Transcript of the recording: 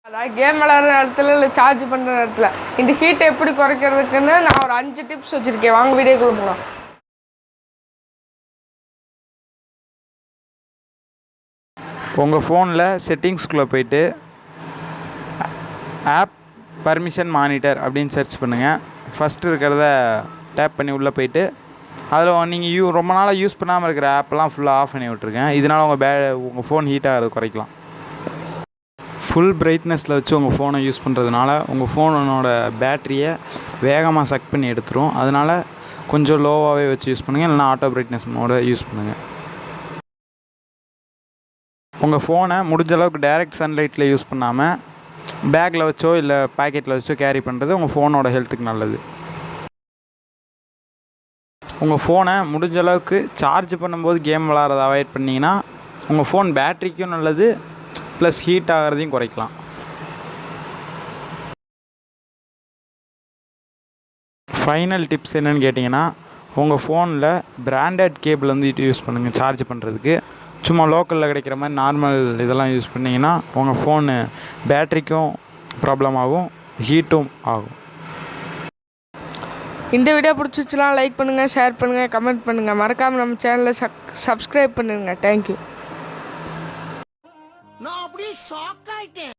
அதான் கேம் விளையாடுற இடத்துல இல்லை சார்ஜ் பண்ணுற இடத்துல இந்த ஹீட்டை எப்படி குறைக்கிறதுக்குன்னு நான் ஒரு 5 டிப்ஸ் வச்சுருக்கேன். வாங்க வீடியோக்குள்ள போகலாம். உங்கள் ஃபோனில் செட்டிங்ஸ்குள்ளே போயிட்டு ஆப் பர்மிஷன் மானிட்டர் அப்படின்னு சர்ச் பண்ணுங்கள். ஃபஸ்ட்டு இருக்கிறத டேப் பண்ணி உள்ளே போயிட்டு அதில் நீங்கள் ரொம்ப நாளாக யூஸ் பண்ணாமல் இருக்கிற ஆப்பெல்லாம் ஃபுல்லாக ஆஃப் பண்ணி விட்ருக்கேன். இதனால் உங்கள் ஃபோன் ஹீட் ஆகிறது குறைக்கலாம். ஃபுல் பிரைட்னஸில் வச்சு உங்கள் ஃபோனை யூஸ் பண்ணுறதுனால உங்கள் ஃபோனோட பேட்டரியை வேகமாக சக் பண்ணி எடுத்துரும். அதனால் கொஞ்சம் லோவாகவே வச்சு யூஸ் பண்ணுங்கள், இல்லைனா ஆட்டோ பிரைட்னஸ் மோட யூஸ் பண்ணுங்கள். உங்கள் ஃபோனை முடிஞ்ச அளவுக்கு டைரக்ட் சன்லைட்டில் யூஸ் பண்ணாமல் பேக்கில் வச்சோ இல்லை பாக்கெட்டில் வச்சோ கேரி பண்ணுறது உங்கள் ஃபோனோட ஹெல்த்துக்கு நல்லது. உங்கள் ஃபோனை முடிஞ்ச அளவுக்கு சார்ஜ் பண்ணும்போது கேம் விளாட்றத அவாய்ட் பண்ணிங்கன்னா உங்கள் ஃபோன் பேட்டரிக்கும் நல்லது, ப்ளஸ் ஹீட் ஆகிறதையும் குறைக்கலாம். ஃபைனல் டிப்ஸ் என்னென்னு கேட்டிங்கன்னா, உங்கள் ஃபோனில் பிராண்டட் கேபிள் யூஸ் பண்ணுங்கள் சார்ஜ் பண்ணுறதுக்கு. சும்மா லோக்கலில் கிடைக்கிற மாதிரி நார்மல் இதெல்லாம் யூஸ் பண்ணிங்கன்னா உங்கள் ஃபோனு பேட்டரிக்கும் ப்ராப்ளம் ஆகும், ஹீட்டும் ஆகும். இந்த வீடியோ பிடிச்சிச்சுன்னா லைக் பண்ணுங்கள், ஷேர் பண்ணுங்கள், கமெண்ட் பண்ணுங்கள். மறக்காமல் நம்ம சேனலை சப்ஸ்கிரைப் பண்ணுங்கள். தேங்க்யூ. நான் அப்படியே ஷாக் ஆயிட்டேன்.